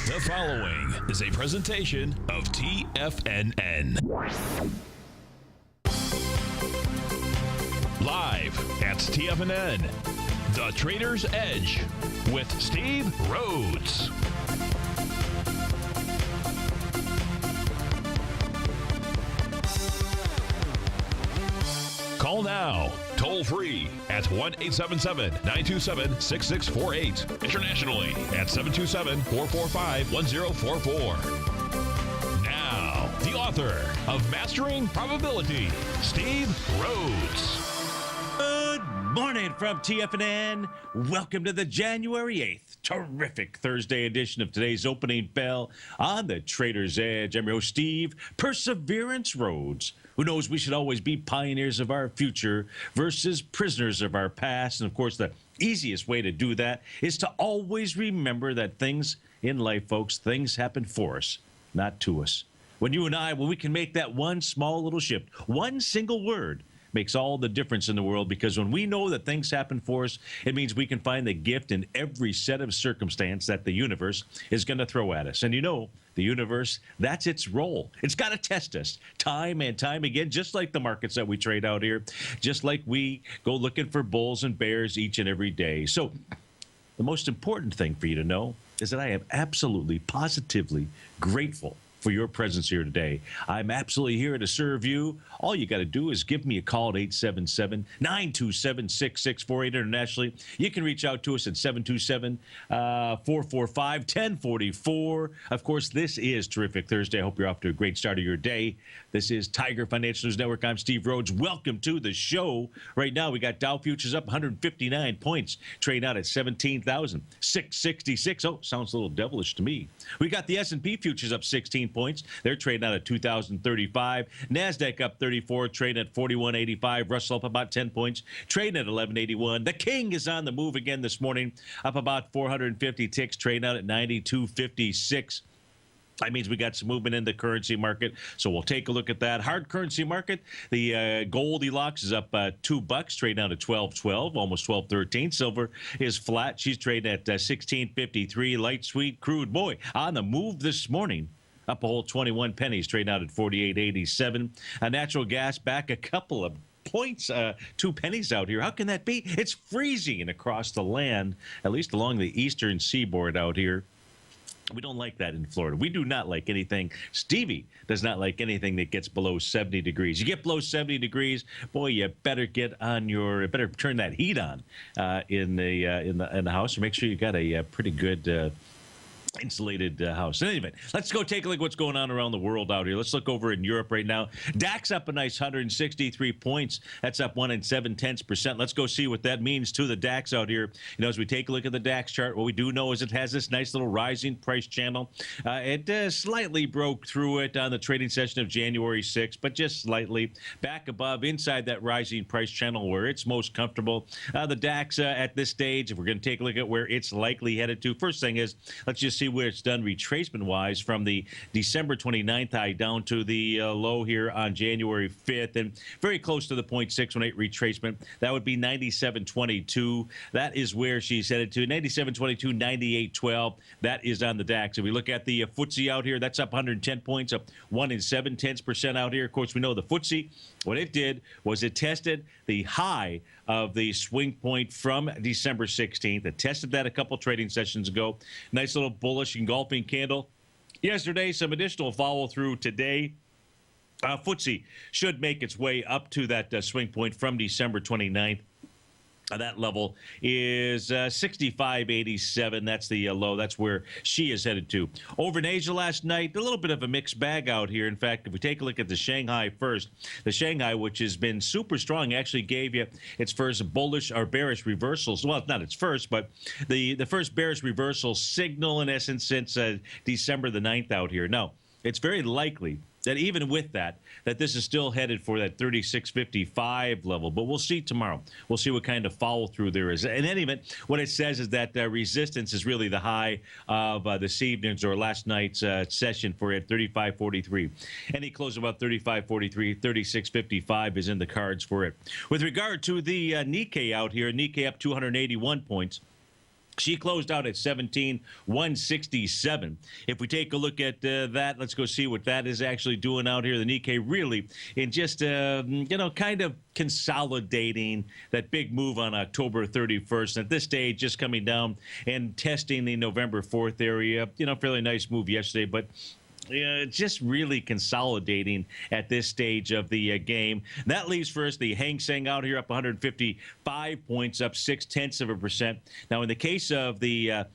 The following is a presentation of TFNN. Live at TFNN, The Trader's Edge with Steve Rhodes. Call now, toll free at 1-877-927-6648. Internationally at 727-445-1044. Now, the author of Mastering Probability, Steve Rhodes. Good morning from TFNN. Welcome to the January 8th, terrific Thursday edition of today's opening bell on the Trader's Edge. I'm your host, Steve Perseverance Rhodes, who knows we should always be pioneers of our future versus prisoners of our past. And of course, the easiest way to do that is to always remember that things in life, folks, things happen for us, not to us. When you and I, when we can make that one small little shift, one single word makes all the difference in the world, because when we know that things happen for us, it means we can find the gift in every set of circumstance that the universe is going to throw at us. And you know, the universe, that's its role. It's got to test us time and time again, just like the markets that we trade out here, just like we go looking for bulls and bears each and every day. So the most important thing for you to know is that I am absolutely, positively grateful for your presence here today. I'm absolutely here to serve you. All you got to do is give me a call at 877-927-6648 internationally. You can reach out to us at 727-445-1044. Of course, this is Terrific Thursday. I hope you're off to a great start of your day. This is Tiger Financial News Network. I'm Steve Rhodes. Welcome to the show. Right now, we got Dow futures up 159 points, trading out at 17,666. Oh, sounds a little devilish to me. We got the S&P futures up 16 points. They're trading out at 2,035. NASDAQ up 34, trading at 4185. Russell up about 10 points, trading at 1181. The King is on the move again this morning, up about 450 ticks, trading out at 9256. That means we got some movement in the currency market, so we'll take a look at that. Hard currency market, the Goldilocks is up $2, trading out at 12.12, almost 12.13. Silver is flat. She's trading at 16.53. Light sweet crude, boy, on the move this morning. Up a whole 21 pennies, trading out at 48.87. Natural gas back a couple of points, 2 pennies out here. How can that be? It's freezing across the land, at least along the eastern seaboard out here. We don't like that in Florida. We do not like anything. Stevie does not like anything that gets below 70 degrees. You get below 70 degrees, boy, you better better turn that heat on in the house, or make sure you got a pretty good insulated house. Anyway, let's go take a look at what's going on around the world out here. Let's look over in Europe right now. DAX up a nice 163 points. That's up 1 7/10%. Let's go see what that means to the DAX out here. You know, as we take a look at the DAX chart, what we do know is it has this nice little rising price channel. It slightly broke through it on the trading session of January 6th, but just slightly back above inside that rising price channel where it's most comfortable. The DAX at this stage, if we're going to take a look at where it's likely headed to, first thing is, let's just see where it's done retracement-wise from the December 29th high down to the low here on January 5th, and very close to the 0.618 retracement. That would be 97.22. That is where she's headed to. 97.22, 98.12. That is on the DAX. If we look at the FTSE out here, that's up 110 points, up 1 7/10% out here. Of course, we know the FTSE, what it did was it tested the high of the swing point from December 16th. It tested that a couple trading sessions ago. Nice little bullish engulfing candle yesterday. Some additional follow through today. FTSE should make its way up to that swing point from December 29th. That level is 65.87. That's the low. That's where she is headed to. Over in Asia last night, a little bit of a mixed bag out here. In fact, if we take a look at the Shanghai first, the Shanghai, which has been super strong, actually gave you its first bullish or bearish reversals. Well, not its first, but the first bearish reversal signal, in essence, since December the 9th out here. Now, it's very likely that even with that this is still headed for that 36.55 level. But we'll see tomorrow. We'll see what kind of follow through there is. In any event, what it says is that resistance is really the high of this evening's or last night's session for it, 35.43. Any close about 35.43, 36.55 is in the cards for it. With regard to the Nikkei out here, Nikkei up 281 points. She closed out at 17,167. If we take a look at that, let's go see what that is actually doing out here. The Nikkei really in just, kind of consolidating that big move on October 31st. At this stage, just coming down and testing the November 4th area. Fairly nice move yesterday, but just really consolidating at this stage of the game. That leaves for us the Hang Seng out here up 155 points, up 0.6%. Now, in the case of the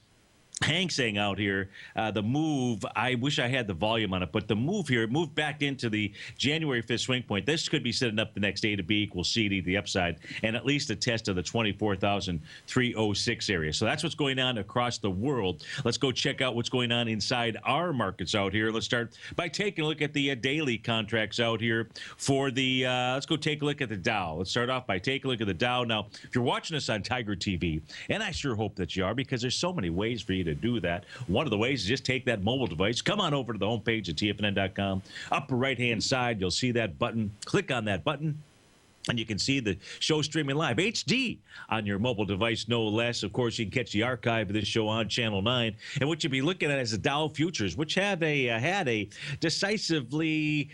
Hang Seng out here, the move, I wish I had the volume on it, but the move here, it moved back into the January 5th swing point. This could be setting up the next A to B equals C to the upside, and at least a test of the 24,306 area. So that's what's going on across the world. Let's go check out what's going on inside our markets out here. Let's start by taking a look at the daily contracts out here for the, let's go take a look at the Dow. Let's start off by taking a look at the Dow. Now, if you're watching us on TigerTV, and I sure hope that you are, because there's so many ways for you to do that. One of the ways is just take that mobile device, come on over to the homepage at TFNN.com. Upper right-hand side, you'll see that button. Click on that button, and you can see the show streaming live, HD, on your mobile device, no less. Of course, you can catch the archive of this show on Channel 9. And what you'll be looking at is the Dow futures, which have had a decisively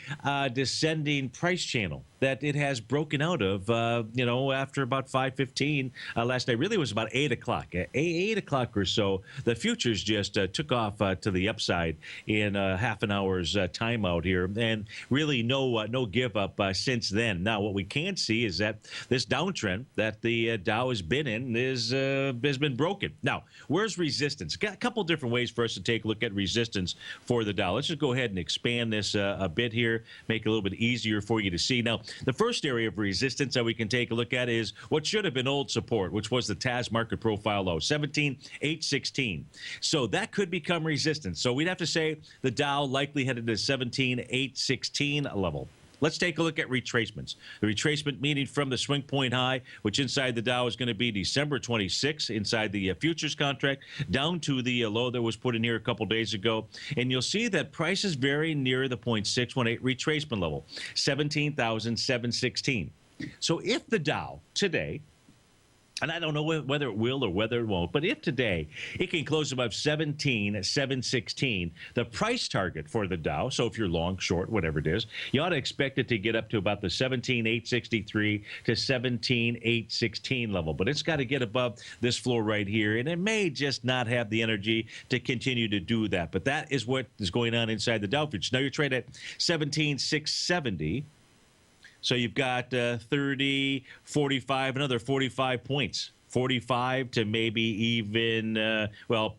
descending price channel that it has broken out of, after about 5:15 last night. Really, it was about 8 o'clock. At 8 o'clock or so, the futures just took off to the upside in half an hour's time out here, and really no give up since then. Now, what we can see is that this downtrend that the Dow has been in has been broken. Now, where's resistance? Got a couple different ways for us to take a look at resistance for the Dow. Let's just go ahead and expand this a bit here, make it a little bit easier for you to see. Now, the first area of resistance that we can take a look at is what should have been old support, which was the TAS market profile low, 17,816. So that could become resistance. So we'd have to say the Dow likely headed to 17,816 level. Let's take a look at retracements. The retracement meaning from the swing point high, which inside the Dow is going to be December 26 inside the futures contract, down to the low that was put in here a couple days ago. And you'll see that price is very near the 0.618 retracement level, 17,716. So if the Dow today, and I don't know whether it will or whether it won't, but if today it can close above 17,716, the price target for the Dow, so if you're long, short, whatever it is, you ought to expect it to get up to about the 17,863 to 17,816 level. But it's got to get above this floor right here, and it may just not have the energy to continue to do that. But that is what is going on inside the Dow futures. Now you're trading at 17,670. So you've got 30, 45, another 45 points. 45 to maybe even,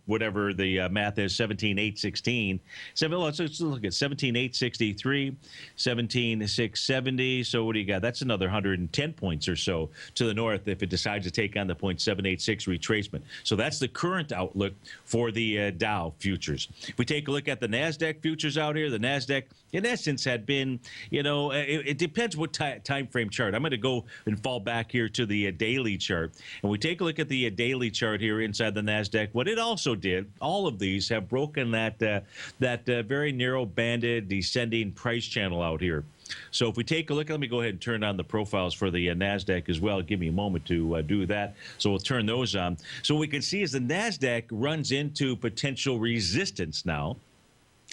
whatever the math is, 17,816. Let's look at 17,863, 17,670. So what do you got? That's another 110 points or so to the north if it decides to take on the 0.786 retracement. So that's the current outlook for the Dow futures. If we take a look at the NASDAQ futures out here, the NASDAQ, in essence, had been, it depends what time frame chart. I'm going to go and fall back here to the daily chart. And we take a look at the daily chart here inside the NASDAQ. What it also did, all of these have broken that very narrow banded descending price channel out here. So if we take a look, let me go ahead and turn on the profiles for the NASDAQ as well. Give me a moment to do that. So we'll turn those on. So what we can see is the NASDAQ runs into potential resistance now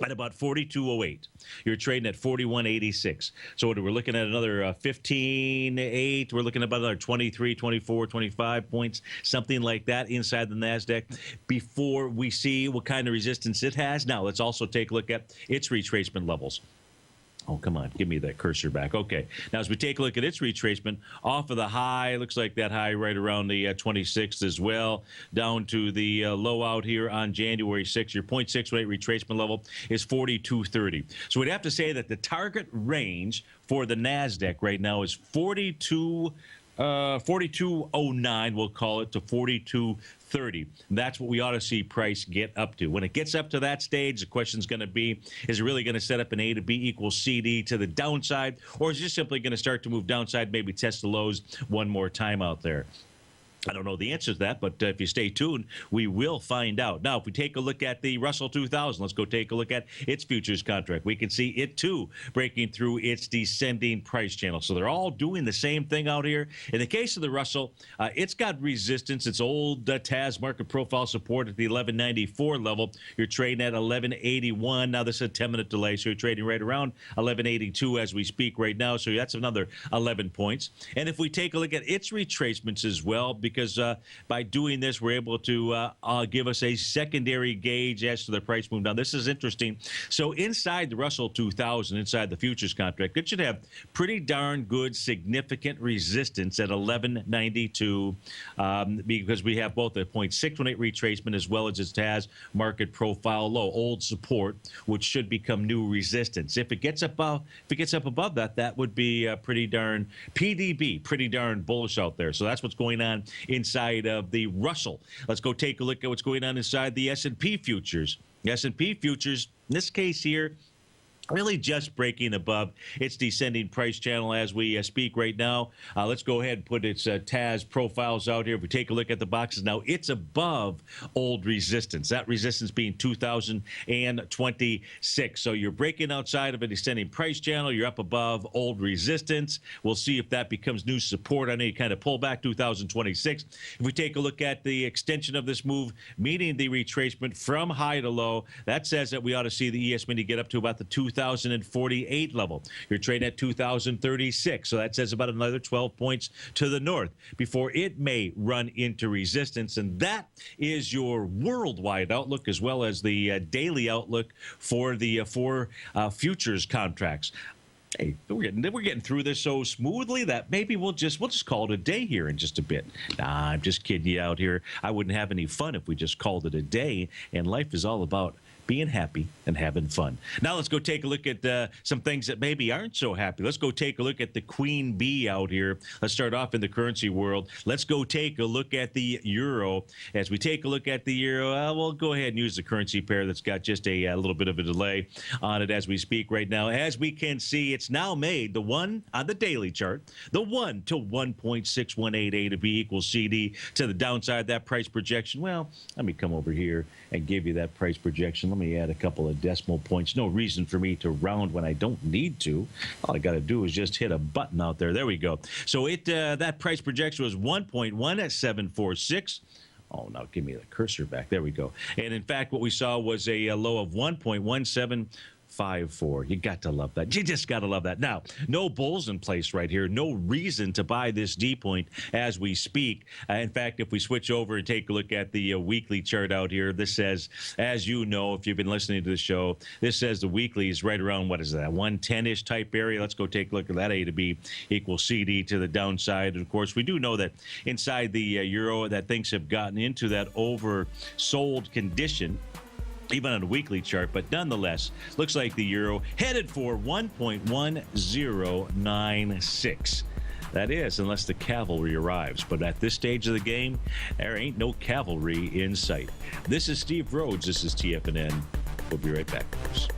at about 42.08. You're trading at 41.86. So we're looking at another 15.8. We're looking at about another 23, 24, 25 points, something like that inside the NASDAQ before we see what kind of resistance it has. Now, let's also take a look at its retracement levels. Oh, come on. Give me that cursor back. Okay. Now, as we take a look at its retracement off of the high, looks like that high right around the 26th as well, down to the low out here on January 6th. Your 0.618 retracement level is 42.30. So we'd have to say that the target range for the NASDAQ right now is 42.09, we'll call it, to 42.30. That's what we ought to see price get up to. When it gets up to that stage, the question's going to be, is it really going to set up an A to B equals CD to the downside, or is it just simply going to start to move downside, maybe test the lows one more time out there? I don't know the answer to that, but if you stay tuned, we will find out. Now, if we take a look at the Russell 2000, let's go take a look at its futures contract. We can see it, too, breaking through its descending price channel. So they're all doing the same thing out here. In the case of the Russell, it's got resistance. Its old TAS market profile support at the 1194 level. You're trading at 1181. Now, this is a 10-minute delay, so you're trading right around 1182 as we speak right now. So that's another 11 points. And if we take a look at its retracements as well, because by doing this, we're able to give us a secondary gauge as to the price move. Now, this is interesting. So inside the Russell 2000, inside the futures contract, it should have pretty darn good significant resistance at 1192 because we have both a 0.618 retracement as well as its TAS market profile low, old support, which should become new resistance. If it gets above that, that would be pretty darn PDB, pretty darn bullish out there. So that's what's going on inside of the Russell. Let's go take a look at what's going on inside the S&P futures. The S&P futures, in this case here, really just breaking above its descending price channel as we speak right now. Let's go ahead and put its TAS profiles out here. If we take a look at the boxes now, it's above old resistance. That resistance being 2026. So you're breaking outside of a descending price channel. You're up above old resistance. We'll see if that becomes new support. I know you kind of pull back 2026. If we take a look at the extension of this move, meaning the retracement from high to low, that says that we ought to see the ES mini get up to about the 2048 level. You're trading at 2036, so that says about another 12 points to the north before it may run into resistance. And that is your worldwide outlook as well as the daily outlook for the four futures contracts. Hey, we're getting through this so smoothly that maybe we'll just call it a day here in just a bit. Nah, I'm just kidding you out here. I wouldn't have any fun if we just called it a day, and life is all about being happy and having fun. Now let's go take a look at some things that maybe aren't so happy. Let's go take a look at the Queen Bee out here. Let's start off in the currency world. Let's go take a look at the euro. As we take a look at the euro, we'll go ahead and use the currency pair that's got just a little bit of a delay on it as we speak right now. As we can see, it's now made the one on the daily chart, the 1 to 1.618A to B equals CD to the downside. That price projection, well, let me come over here and give you that price projection. Let me add a couple of decimal points. No reason for me to round when I don't need to. All I got to do is just hit a button out there. There we go. So that price projection was 1.1746. Oh, now give me the cursor back. There we go. And in fact, what we saw was a low of 1.1754. You got to love that. You just got to love that. Now, no bulls in place right here. No reason to buy this D point as we speak. In fact, if we switch over and take a look at the weekly chart out here, this says, as you know, if you've been listening to the show, this says the weekly is right around, what is that, 110-ish type area. Let's go take a look at that. A to B equals CD to the downside. And of course, we do know that inside the euro that things have gotten into that oversold condition, even on a weekly chart, but nonetheless, looks like the euro headed for 1.1096. That is, unless the cavalry arrives. But at this stage of the game, there ain't no cavalry in sight. This is Steve Rhodes. This is TFNN. We'll be right back, folks.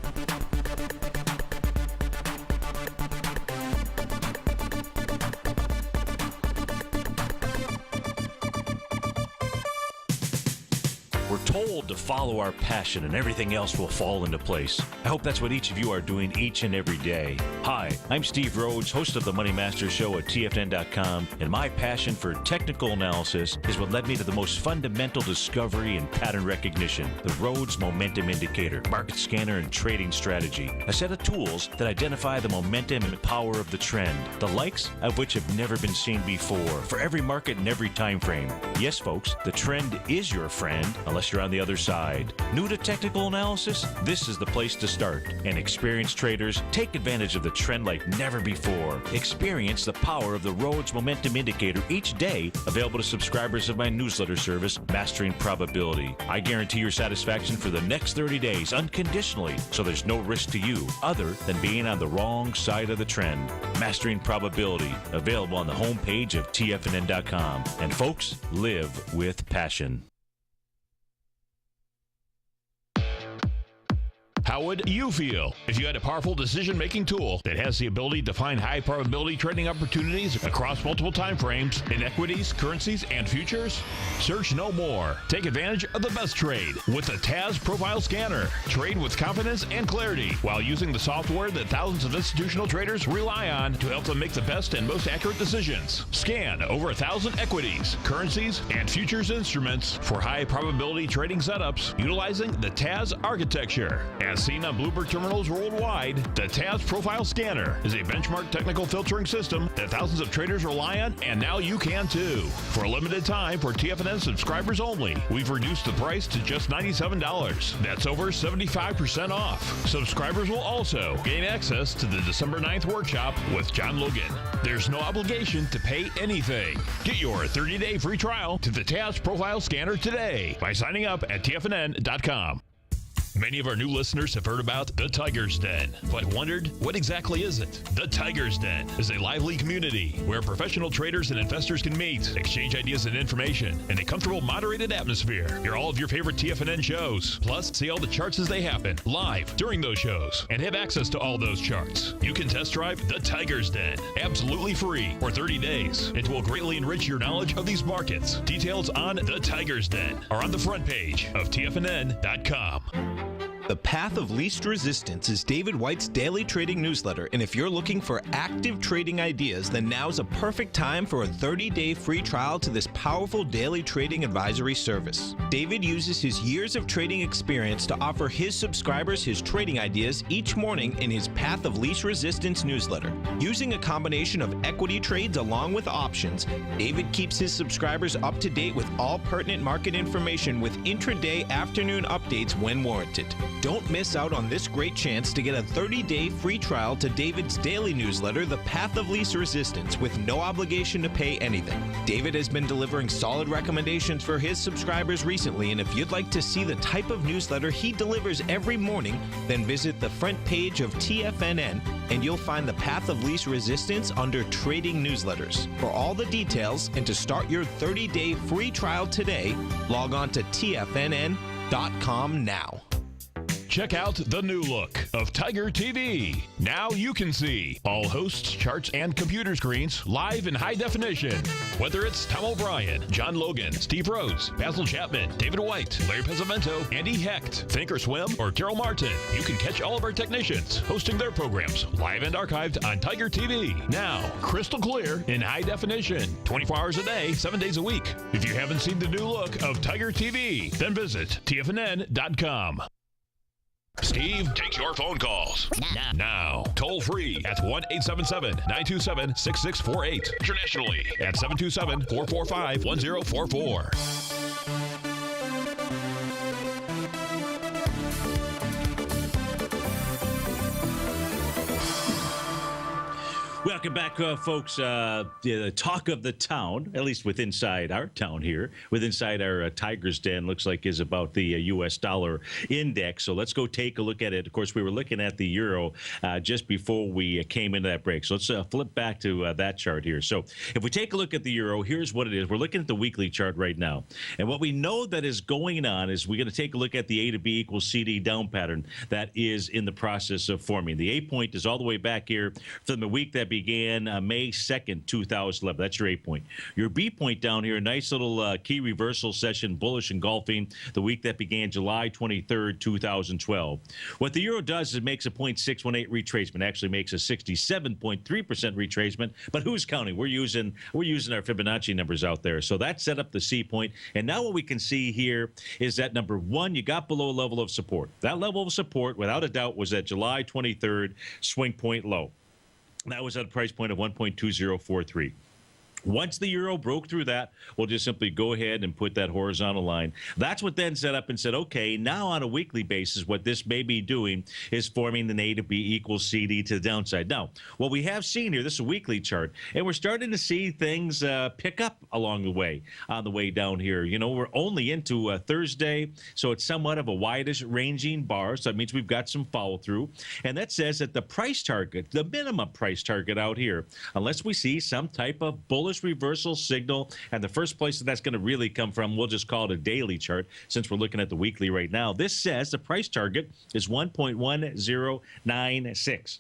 We're told to follow our passion and everything else will fall into place. I hope that's what each of you are doing each and every day. Hi, I'm Steve Rhodes, host of the Money Master Show at TFNN.com, and my passion for technical analysis is what led me to the most fundamental discovery in pattern recognition, the Rhodes Momentum Indicator, market scanner, and trading strategy, a set of tools that identify the momentum and power of the trend, the likes of which have never been seen before, for every market and every time frame. Yes, folks, the trend is your friend, unless you're on the other side. New to technical analysis? This is the place to start. And experienced traders take advantage of the trend like never before. Experience the power of the Rhodes Momentum Indicator each day, available to subscribers of my newsletter service, Mastering Probability. I guarantee your satisfaction for the next 30 days unconditionally, so there's no risk to you other than being on the wrong side of the trend. Mastering Probability, available on the homepage of TFNN.com. And folks, live with passion. How would you feel if you had a powerful decision-making tool that has the ability to find high-probability trading opportunities across multiple time frames in equities, currencies, and futures? Search no more. Take advantage of the best trade with the TAS Profile Scanner. Trade with confidence and clarity while using the software that thousands of institutional traders rely on to help them make the best and most accurate decisions. Scan over 1,000 equities, currencies, and futures instruments for high-probability trading setups utilizing the TAS architecture. As seen on Bloomberg terminals worldwide, the TAS Profile Scanner is a benchmark technical filtering system that thousands of traders rely on, and now you can too. For a limited time, for TFNN subscribers only, we've reduced the price to just $97. That's over 75% off. Subscribers will also gain access to the December 9th workshop with John Logan. There's no obligation to pay anything. Get your 30-day free trial to the TAS Profile Scanner today by signing up at TFNN.com. Many of our new listeners have heard about the Tiger's Den, but wondered, what exactly is it? The Tiger's Den is a lively community where professional traders and investors can meet, exchange ideas and information in a comfortable, moderated atmosphere. Hear all of your favorite TFNN shows, plus see all the charts as they happen live during those shows, and have access to all those charts. You can test drive the Tiger's Den absolutely free for 30 days. It will greatly enrich your knowledge of these markets. Details on the Tiger's Den are on the front page of TFNN.com. The Path of Least Resistance is David White's daily trading newsletter, and if you're looking for active trading ideas, then now's a perfect time for a 30-day free trial to this powerful daily trading advisory service. David uses his years of trading experience to offer his subscribers his trading ideas each morning in his Path of Least Resistance newsletter. Using a combination of equity trades along with options, David keeps his subscribers up to date with all pertinent market information with intraday afternoon updates when warranted. Don't miss out on this great chance to get a 30-day free trial to David's daily newsletter, The Path of Least Resistance, with no obligation to pay anything. David has been delivering solid recommendations for his subscribers recently, and if you'd like to see the type of newsletter he delivers every morning, then visit the front page of TFNN, and you'll find The Path of Least Resistance under Trading Newsletters. For all the details and to start your 30-day free trial today, log on to TFNN.com now. Check out the new look of TigerTV. Now you can see all hosts, charts, and computer screens live in high definition. Whether it's Tom O'Brien, John Logan, Steve Rhodes, Basil Chapman, David White, Larry Pezzamento, Andy Hecht, Thinkorswim, or Terrell Martin, you can catch all of our technicians hosting their programs live and archived on TigerTV. Now, crystal clear in high definition, 24 hours a day, 7 days a week. If you haven't seen the new look of TigerTV, then visit TFNN.com. Steve takes your phone calls now. Toll free at 1-877-927-6648. Internationally at 727-445-1044. Welcome back, folks. The talk of the town, at least with inside our town here, with inside our Tiger's Den, looks like is about the U.S. dollar index. So let's go take a look at it. Of course, we were looking at the euro just before we came into that break. So let's flip back to that chart here. So if we take a look at the euro, here's what it is. We're looking at the weekly chart right now. And what we know that is going on is we're going to take a look at the A to B equals CD down pattern that is in the process of forming. The A point is all the way back here from the week that began May 2nd, 2011. That's your A point. Your B point down here, a nice little key reversal session, bullish engulfing the week that began July 23rd, 2012. What the euro does is it makes a 0.618 retracement, actually makes a 67.3% retracement, but who's counting? We're using our Fibonacci numbers out there. So that set up the C point. And now what we can see here is that number one, you got below a level of support. That level of support, without a doubt, was at July 23rd swing point low. That was at a price point of 1.2043. Once the euro broke through that, we'll just simply go ahead and put that horizontal line. That's what then set up and said, okay, now on a weekly basis, what this may be doing is forming the A to B equals CD to the downside. Now, what we have seen here, this is a weekly chart, and we're starting to see things pick up along the way, on the way down here. You know, we're only into Thursday, so it's somewhat of a widest ranging bar, so that means we've got some follow through. And that says that the price target, the minimum price target out here, unless we see some type of bullish slowest reversal signal, and the first place that's going to really come from, we'll just call it a daily chart since we're looking at the weekly right now. This says the price target is 1.1096.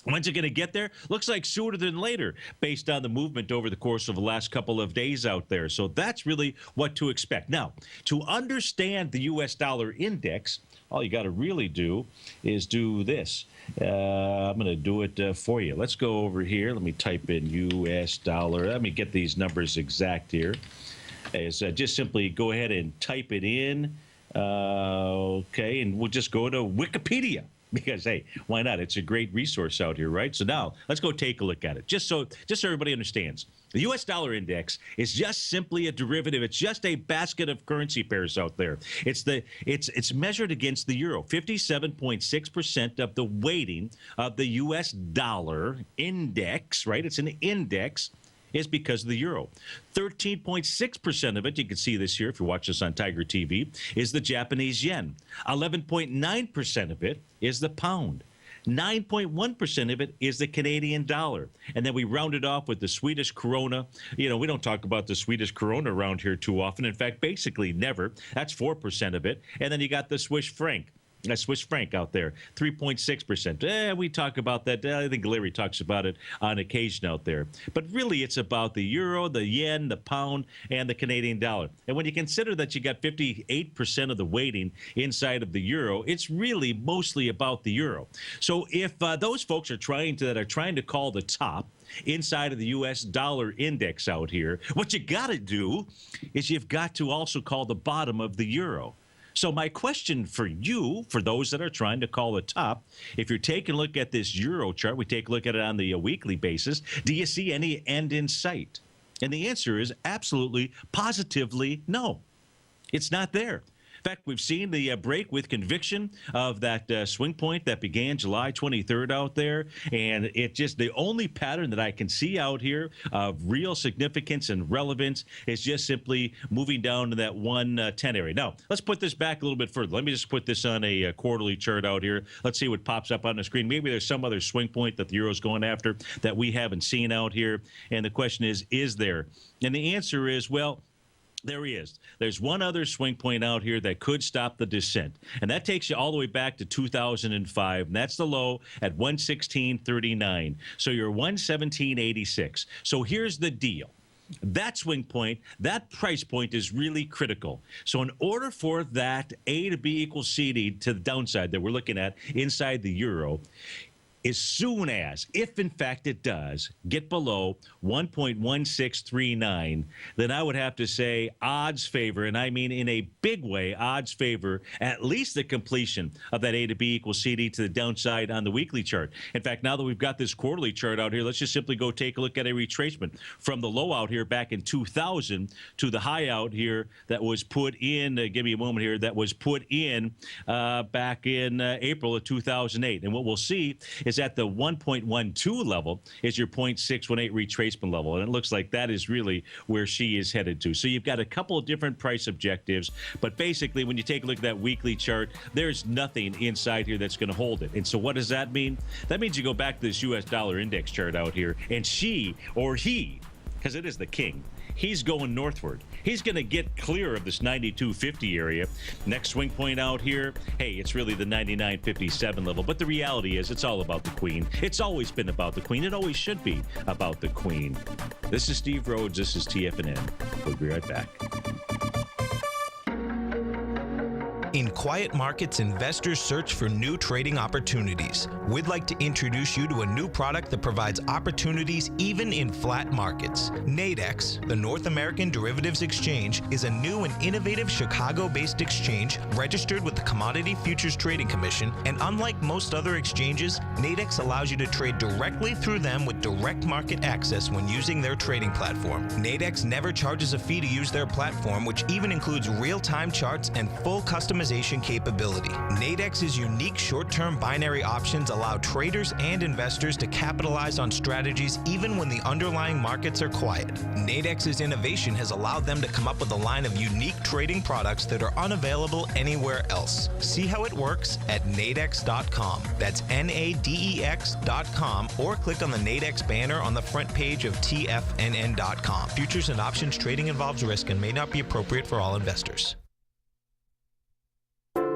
When's it going to get there? Looks like sooner than later based on the movement over the course of the last couple of days out there. So that's really what to expect. Now, to understand the U.S. dollar index, all you got to really do is do this. I'm going to do it for you. Let's go over here. Let me type in U.S. dollar. Let me get these numbers exact here. Just simply go ahead and type it in. Okay, and we'll just go to Wikipedia. Because, hey, why not? It's a great resource out here, right? So now let's go take a look at it, just so everybody understands. The U.S. dollar index is just simply a derivative. It's just a basket of currency pairs out there. It's measured against the euro. 57.6% of the weighting of the U.S. dollar index, right? It's an index. Is because of the euro. 13.6% of it, you can see this here if you watch this on TigerTV, is the Japanese yen. 11.9% of it is the pound. 9.1% of it is the Canadian dollar. And then we round it off with the Swedish krona. You know, we don't talk about the Swedish krona around here too often. In fact, basically never. That's 4% of it. And then you got the Swiss franc. Swiss franc out there, 3.6%. We talk about that. I think Larry talks about it on occasion out there. But really, it's about the euro, the yen, the pound, and the Canadian dollar. And when you consider that you got 58% of the weighting inside of the euro, it's really mostly about the euro. So if those folks are trying to call the top inside of the U.S. dollar index out here, what you got to do is you've got to also call the bottom of the euro. So my question for you, for those that are trying to call the top, if you're taking a look at this euro chart, we take a look at it on the weekly basis, do you see any end in sight? And the answer is absolutely, positively no. It's not there. In fact, we've seen the break with conviction of that swing point that began July 23rd out there. And it just, the only pattern that I can see out here of real significance and relevance is just simply moving down to that 110 area. Now, let's put this back a little bit further. Let me just put this on a quarterly chart out here. Let's see what pops up on the screen. Maybe there's some other swing point that the euro's going after that we haven't seen out here. And the question is there? And the answer is, well, there he is. There's one other swing point out here that could stop the descent, and that takes you all the way back to 2005, and that's the low at 116.39. So you're 117.86. So here's the deal. That swing point, that price point is really critical. So in order for that A to B equals CD to the downside that we're looking at inside the euro, as soon as, if in fact it does, get below 1.1639, then I would have to say odds favor, and I mean in a big way, odds favor at least the completion of that A to B equals CD to the downside on the weekly chart. In fact, now that we've got this quarterly chart out here, let's just simply go take a look at a retracement from the low out here back in 2000 to the high out here that was put in, give me a moment here, that was put in back in April of 2008. And what we'll see is at the 1.12 level is your 0.618 retracement level. And it looks like that is really where she is headed to. So you've got a couple of different price objectives. But basically, when you take a look at that weekly chart, there's nothing inside here that's going to hold it. And so what does that mean? That means you go back to this U.S. dollar index chart out here, and she or he, because it is the king, he's going northward. He's going to get clear of this 92.50 area. Next swing point out here, hey, it's really the 99.57 level. But the reality is it's all about the queen. It's always been about the queen. It always should be about the queen. This is Steve Rhodes. This is TFNN. We'll be right back. In quiet markets, investors search for new trading opportunities. We'd like to introduce you to a new product that provides opportunities even in flat markets. Nadex, the North American Derivatives Exchange, is a new and innovative Chicago-based exchange registered with the Commodity Futures Trading Commission, and unlike most other exchanges, Nadex allows you to trade directly through them with direct market access when using their trading platform. Nadex never charges a fee to use their platform, which even includes real-time charts and full customization execution capability. Nadex's unique short-term binary options allow traders and investors to capitalize on strategies even when the underlying markets are quiet. Nadex's innovation has allowed them to come up with a line of unique trading products that are unavailable anywhere else. See how it works at nadex.com. That's NADEX.com, or click on the Nadex banner on the front page of TFNN.com. Futures and options trading involves risk and may not be appropriate for all investors.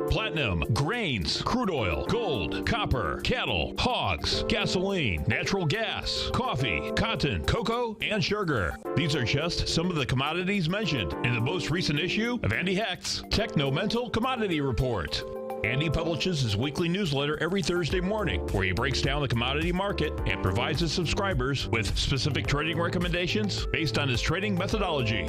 Platinum, grains, crude oil, gold, copper, cattle, hogs, gasoline, natural gas, coffee, cotton, cocoa, and sugar. These are just some of the commodities mentioned in the most recent issue of Andy Hecht's Technomental Commodity Report. Andy publishes his weekly newsletter every Thursday morning, where he breaks down the commodity market and provides his subscribers with specific trading recommendations based on his trading methodology.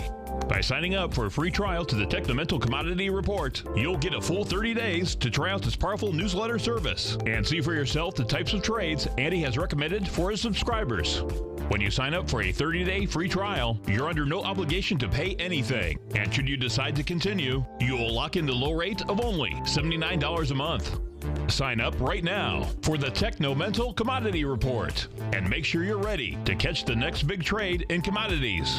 By signing up for a free trial to the Technomental Commodity Report, you'll get a full 30 days to try out this powerful newsletter service and see for yourself the types of trades Andy has recommended for his subscribers. When you sign up for a 30-day free trial, you're under no obligation to pay anything. And should you decide to continue, you will lock in the low rate of only $79 a month. Sign up right now for the Technomental Commodity Report and make sure you're ready to catch the next big trade in commodities.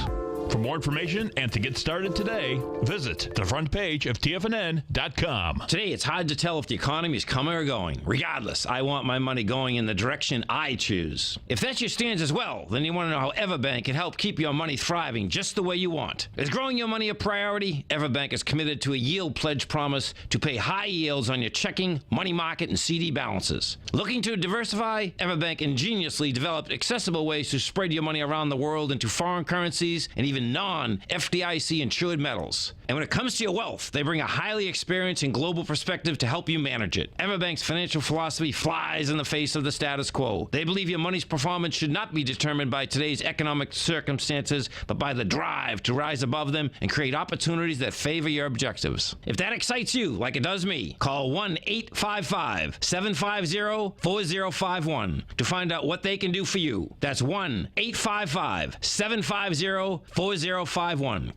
For more information and to get started today, visit the front page of TFNN.com. Today, it's hard to tell if the economy is coming or going. Regardless, I want my money going in the direction I choose. If that's your stance as well, then you want to know how Everbank can help keep your money thriving just the way you want. Is growing your money a priority? Everbank is committed to a yield pledge promise to pay high yields on your checking, money market, and CD balances. Looking to diversify? Everbank ingeniously developed accessible ways to spread your money around the world into foreign currencies and even non-FDIC insured metals. And when it comes to your wealth, they bring a highly experienced and global perspective to help you manage it. Everbank's financial philosophy flies in the face of the status quo. They believe your money's performance should not be determined by today's economic circumstances, but by the drive to rise above them and create opportunities that favor your objectives. If that excites you, like it does me, call 1-855-750-4051 to find out what they can do for you. That's 1-855-750-4051.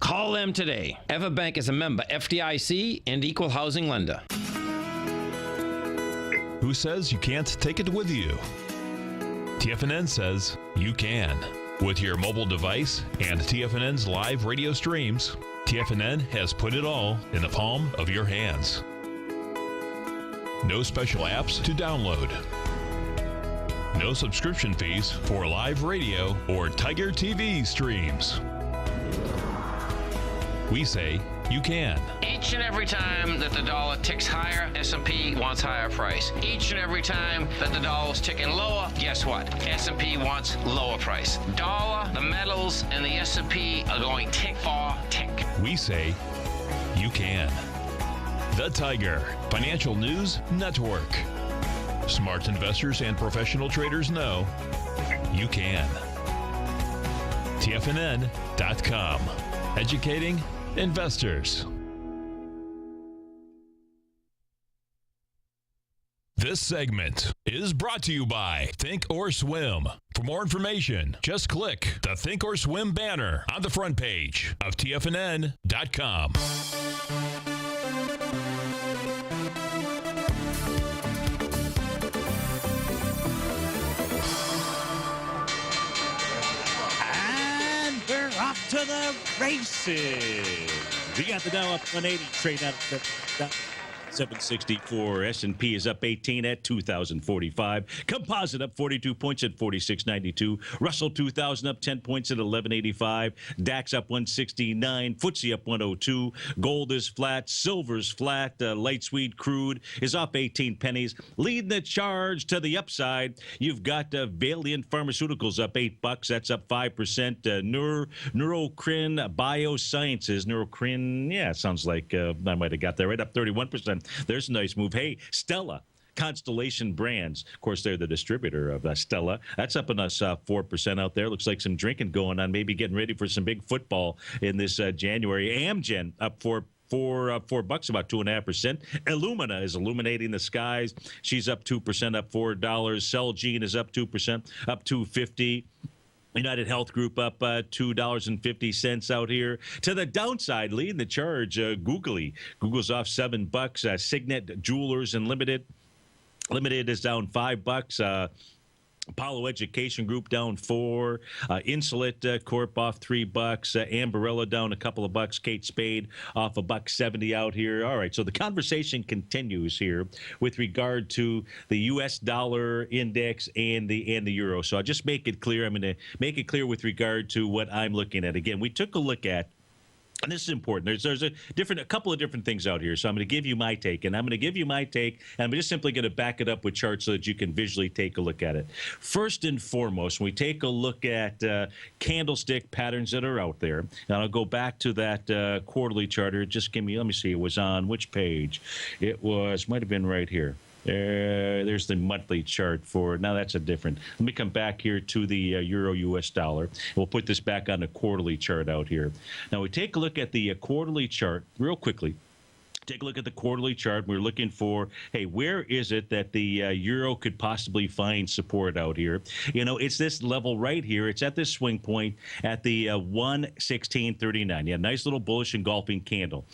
Call them today. Everbank is a member FDIC and equal housing lender. Who says you can't take it with you? TFNN says you can. With your mobile device and TFNN's live radio streams, TFNN has put it all in the palm of your hands. No special apps to download. No subscription fees for live radio or TigerTV streams. We say you can. Each and every time that the dollar ticks higher, S&P wants higher price. Each and every time that the dollar's ticking lower, guess what? S&P wants lower price. Dollar, the metals, and the S&P are going tick for tick. We say you can. The Tiger Financial News Network. Smart investors and professional traders know you can. TFNN.com. Educating investors. This segment is brought to you by Think or Swim. For more information, just click the Think or Swim banner on the front page of TFNN.com. And we're off to the races. We got the Dow up 180, trade out at 764. S&P is up 18 at 2,045. Composite up 42 points at 46.92. Russell 2,000 up 10 points at 11.85. DAX up 169. FTSE up 102. Gold is flat. Silver's flat. Light sweet crude is up 18 pennies. Leading the charge to the upside, you've got Valiant Pharmaceuticals up $8. That's up 5%. Neurocrine Biosciences. Neurocrine, yeah, sounds like I might have got that right, up 31%. There's a nice move. Hey, Stella, Constellation Brands. Of course, they're the distributor of Stella. That's up in us 4% out there. Looks like some drinking going on, maybe getting ready for some big football in this January. Amgen up $4, about 2.5%. Illumina is illuminating the skies. She's up 2%, up $4. Celgene is up 2%, up $2.50. United Health Group up $2.50 out here. To the downside, leading the charge, Googly. Google's off $7. Signet Jewelers and Limited. Limited is down $5. Apollo Education Group down $4. Insulet Corp off $3. Ambarella down a couple of bucks. Kate Spade off $1.70 out here. All right, so the conversation continues here with regard to the U.S. dollar index and the euro. So I'll just make it clear. I'm going to make it clear with regard to what I'm looking at. Again, we took a look at. And this is important. There's a couple of different things out here. So I'm going to give you my take, and I'm just simply going to back it up with charts so that you can visually take a look at it. First and foremost, when we take a look at candlestick patterns that are out there, and I'll go back to that quarterly chart here. Just let me see, it was on which page? Might have been right here. There's the monthly chart for, now that's a different. Let me come back here to the euro US dollar. We'll put this back on the quarterly chart out here. Now we take a look at the quarterly chart real quickly. Take a look at the quarterly chart. We're looking for, hey, where is it that the euro could possibly find support out here? You know, it's this level right here. It's at this swing point at the 116.39. Yeah, nice little bullish engulfing candle.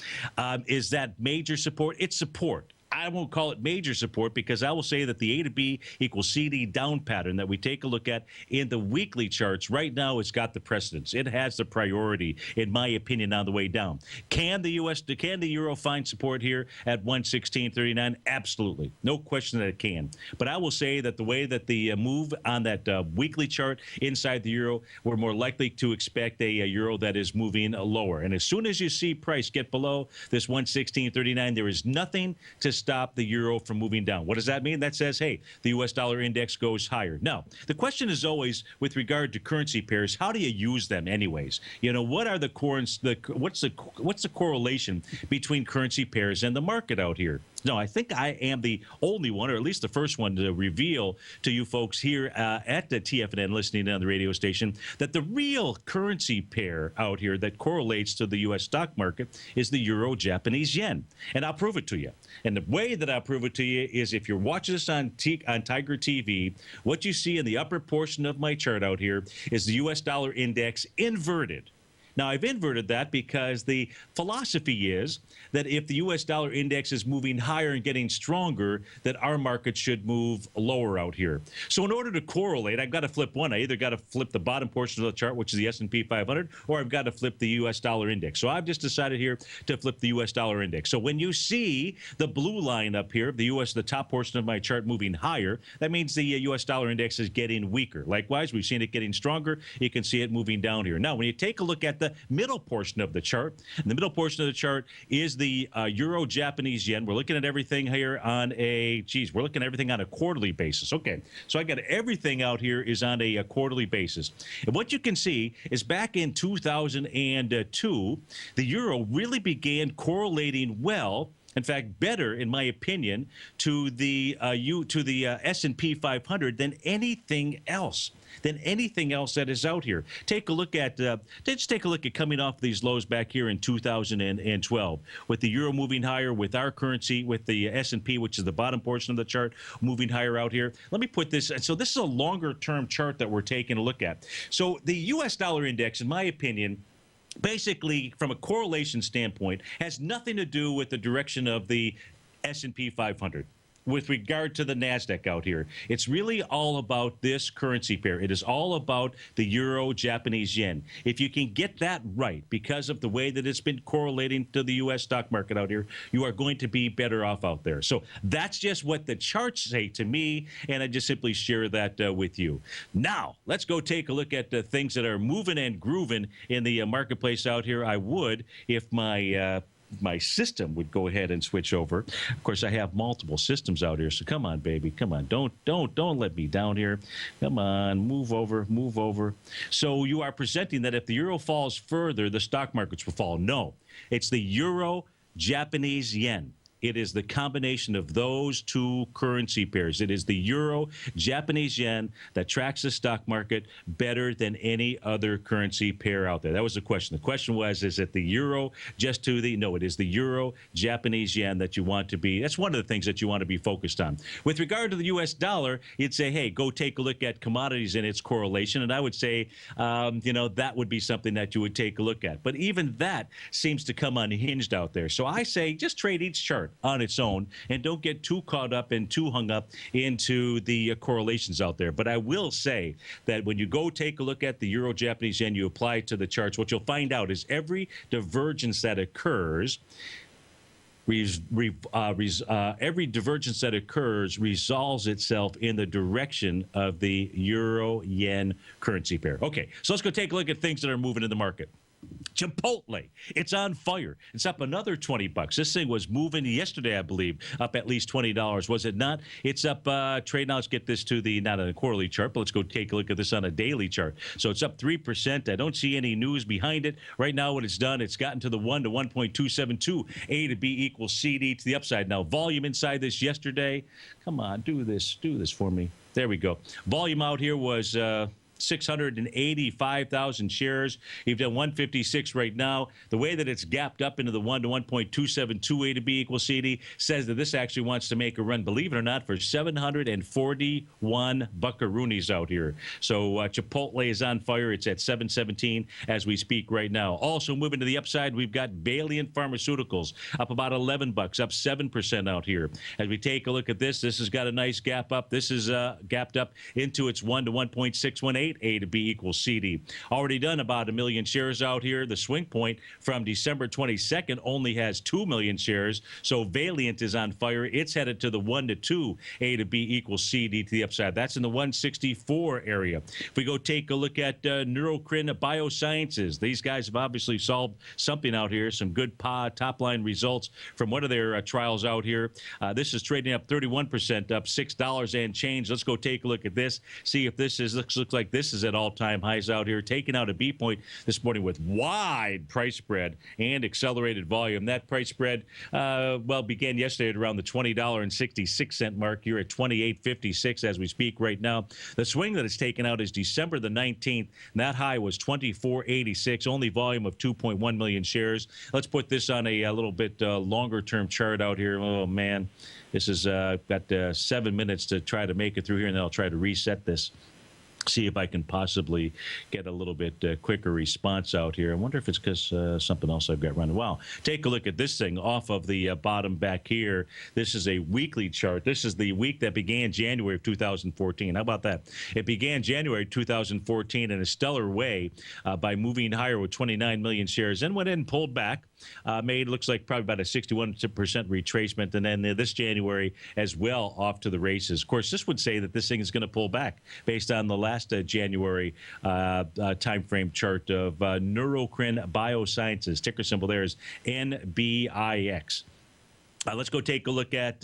Is that major support? It's support. I won't call it major support because I will say that the A to B equals CD down pattern that we take a look at in the weekly charts right now, it's got the precedence. It has the priority, in my opinion, on the way down. Can the euro find support here at 116.39? Absolutely. No question that it can. But I will say that the way that the move on that weekly chart inside the euro, we're more likely to expect a euro that is moving lower. And as soon as you see price get below this 116.39, there is nothing to stop the euro from moving down. What does that mean? That says, hey, the U.S. dollar index goes higher. Now, the question is always, with regard to currency pairs, how do you use them anyways? You know, what are what's the correlation between currency pairs and the market out here? No, I think I am the only one, or at least the first one, to reveal to you folks here at the TFNN listening on the radio station that the real currency pair out here that correlates to the U.S. stock market is the euro-Japanese yen. And I'll prove it to you. And the way that I'll prove it to you is if you're watching this on TigerTV, what you see in the upper portion of my chart out here is the U.S. dollar index inverted. Now, I've inverted that because the philosophy is that if the U.S. dollar index is moving higher and getting stronger, that our market should move lower out here. So in order to correlate, I've got to flip one. I either got to flip the bottom portion of the chart, which is the S&P 500, or I've got to flip the U.S. dollar index. So I've just decided here to flip the U.S. dollar index. So when you see the blue line up here, the top portion of my chart moving higher, that means the U.S. dollar index is getting weaker. Likewise, we've seen it getting stronger. You can see it moving down here. Now, when you take a look at the middle portion of the chart, and the middle portion of the chart is the euro-Japanese yen. We're looking at everything here on we're looking at everything on a quarterly basis. Okay, so I got everything out here is on a quarterly basis. And what you can see is back in 2002, the euro really began correlating well, in fact, better, in my opinion, to the S&P 500 than anything else. That is out here. Take a look at coming off these lows back here in 2012, with the euro moving higher, with our currency, with the S&P, which is the bottom portion of the chart, moving higher out here. Let me put this. So this is a longer-term chart that we're taking a look at. So the U.S. dollar index, in my opinion, basically, from a correlation standpoint, has nothing to do with the direction of the S&P 500. With regard to the NASDAQ out here, it's really all about this currency pair. It is all about the euro-Japanese yen. If you can get that right, because of the way that it's been correlating to the U.S. stock market out here, you are going to be better off out there. So that's just what the charts say to me, and I just simply share that with you. Now, let's go take a look at the things that are moving and grooving in the marketplace out here. I would if my system would go ahead and switch over. Of course, I have multiple systems out here, so come on, baby, come on. Don't let me down here. Come on, move over. So you are presenting that if the euro falls further, the stock markets will fall. No, it's the euro-Japanese yen. It is the combination of those two currency pairs. It is the euro, Japanese yen that tracks the stock market better than any other currency pair out there. That was the question. The question was, is it the euro just to the, no, it is the euro, Japanese yen that you want to be. That's one of the things that you want to be focused on. With regard to the U.S. dollar, you'd say, hey, go take a look at commodities and its correlation. And I would say, that would be something that you would take a look at. But even that seems to come unhinged out there. So I say just trade each chart on its own and don't get too caught up and too hung up into the correlations out there. But I will say that when you go take a look at the euro, Japanese yen, you apply it to the charts, what you'll find out is every divergence that occurs every divergence that occurs resolves itself in the direction of the euro-yen currency pair. Okay, so let's go take a look at things that are moving in the market. Chipotle, it's on fire. It's up another $20. This thing was moving yesterday, I believe, up at least $20. Was it not? It's up trade now. Let's get this to the, not on a quarterly chart, but let's go take a look at this on a daily chart. So it's up 3%. I don't see any news behind it. Right now, what it's done, it's gotten to the 1 to 1.272. A to B equals CD to the upside. Now, volume inside this yesterday. Come on, do this for me. There we go. Volume out here was 685,000 shares. You've done 156 right now. The way that it's gapped up into the 1 to 1.272 A to B equals CD says that this actually wants to make a run, believe it or not, for 741 buckaroonies out here. So Chipotle is on fire. It's at 717 as we speak right now. Also moving to the upside, we've got Valiant Pharmaceuticals up about $11, up 7% out here. As we take a look at this, this has got a nice gap up. This is gapped up into its 1 to 1.618. A to B equals CD. Already done about 1 million shares out here. The swing point from December 22nd only has 2 million shares. So Valiant is on fire. It's headed to the 1 to 2 A to B equals CD to the upside. That's in the 164 area. If we go take a look at Neurocrine Biosciences, these guys have obviously solved something out here. Some good top line results from one of their trials out here. This is trading up 31%, up $6 and change. Let's go take a look at this. See if this looks like this is at all-time highs out here, taking out a B point this morning with wide price spread and accelerated volume. That price spread, began yesterday at around the $20.66 mark. You're at $28.56 as we speak right now. The swing that it's taken out is December the 19th, and that high was $24.86, only volume of 2.1 million shares. Let's put this on a little bit longer-term chart out here. Oh, man. This is got 7 minutes to try to make it through here, and then I'll try to reset this. See if I can possibly get a little bit quicker response out here. I wonder if it's because something else I've got running. Wow. Take a look at this thing off of the bottom back here. This is a weekly chart. This is the week that began January of 2014. How about that? It began January 2014 in a stellar way by moving higher with 29 million shares, and went in and pulled back. Made looks like probably about a 61% retracement, and then this January as well off to the races. Of course, this would say that this thing is going to pull back based on the last January time frame chart of Neurocrine Biosciences. Ticker symbol there is NBIX. Let's go take a look at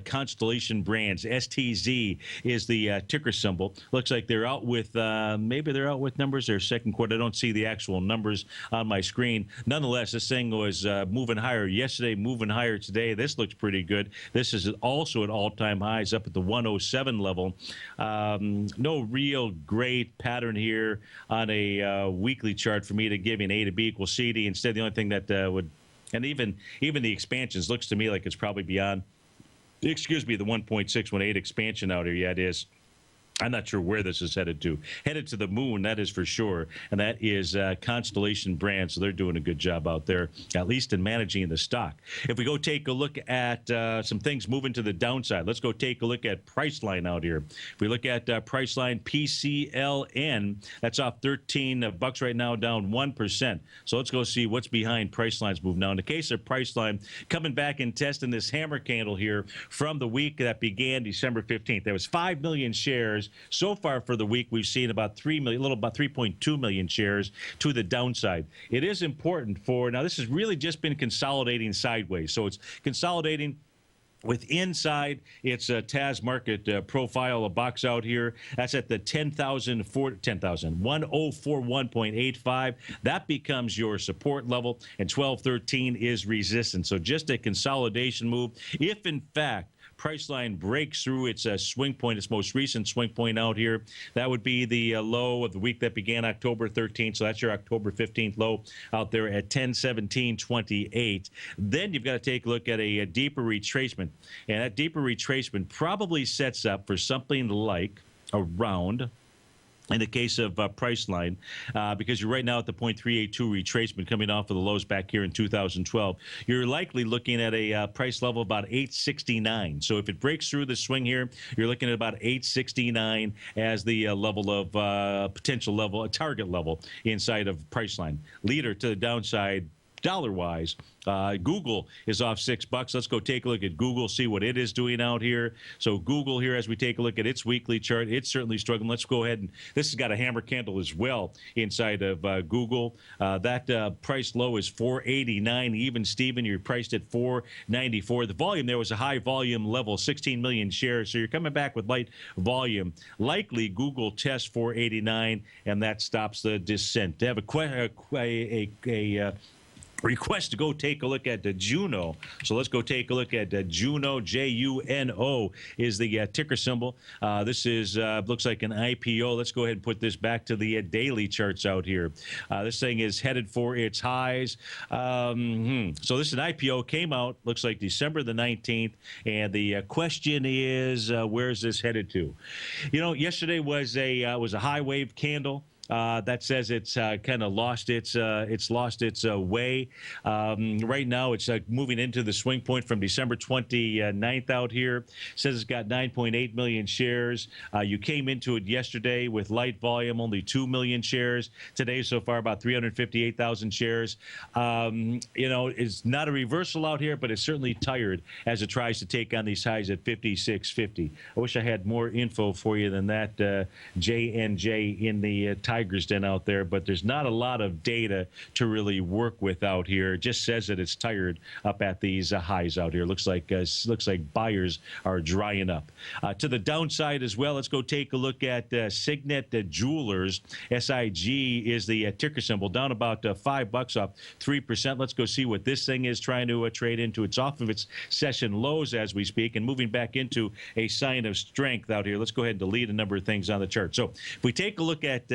Constellation Brands. STZ is the ticker symbol. Looks like they're out with maybe they're out with numbers. Their second quarter. I don't see the actual numbers on my screen. Nonetheless, this thing was moving higher yesterday, moving higher today. This looks pretty good. This is also at all-time highs, up at the 107 level. No real great pattern here on a weekly chart for me to give you an A to B equals CD. Instead, the only thing that would, and even the expansions looks to me like it's probably beyond, the 1.618 expansion out here. Yeah, it is. I'm not sure where this is headed to. Headed to the moon, that is for sure. And that is Constellation Brands. So they're doing a good job out there, at least in managing the stock. If we go take a look at some things moving to the downside, let's go take a look at Priceline out here. If we look at Priceline PCLN, that's off $13 right now, down 1%. So let's go see what's behind Priceline's move. Now, in the case of Priceline, coming back and testing this hammer candle here from the week that began December 15th. There was 5 million shares. So far for the week, we've seen about 3 million, about 3.2 million shares to the downside. It is important for, now this has really just been consolidating sideways. So it's consolidating With inside, it's a TAS market profile, a box out here. That's at the 10,041.85. That becomes your support level, and 1213 is resistance. So just a consolidation move. If, in fact, Priceline breaks through its swing point, its most recent swing point out here, that would be the low of the week that began October 13th. So that's your October 15th low out there at 1017.28. Then you've got to take a look at a deeper retracement. And that deeper retracement probably sets up for something like around, in the case of Priceline, because you're right now at the 0.382 retracement coming off of the lows back here in 2012, you're likely looking at a price level of about 869. So if it breaks through the swing here, you're looking at about 869 as the level of potential level, a target level inside of Priceline. Leader to the downside, dollar-wise, Google is off $6. Let's go take a look at Google, see what it is doing out here. So Google here, as we take a look at its weekly chart, it's certainly struggling. Let's go ahead and this has got a hammer candle as well inside of Google. That price low is 489. Even Steven, you're priced at 494. The volume there was a high volume level, 16 million shares. So you're coming back with light volume. Likely Google tests 489, and that stops the descent. To have a request to go take a look at the Juno. So let's go take a look at Juno. Juno is the ticker symbol. This is looks like an IPO. Let's go ahead and put this back to the daily charts out here. This thing is headed for its highs. So this is an IPO, came out, looks like December the 19th. And the question is, where's this headed to? You know, yesterday was a high wave candle. That says it's kind of lost its way. Right now, it's moving into the swing point from December 29th out here. Says it's got 9.8 million shares. You came into it yesterday with light volume, only 2 million shares. Today, so far, about 358,000 shares. You know, it's not a reversal out here, but it's certainly tired as it tries to take on these highs at 56.50. I wish I had more info for you than that, JNJ in the Tiger's Den out there, but there's not a lot of data to really work with out here. It just says that it's tired up at these highs out here. Looks like buyers are drying up. To the downside as well, let's go take a look at Signet Jewelers. SIG is the ticker symbol, down about $5 up 3%. Let's go see what this thing is trying to trade into. It's off of its session lows as we speak and moving back into a sign of strength out here. Let's go ahead and delete a number of things on the chart. So if we take a look at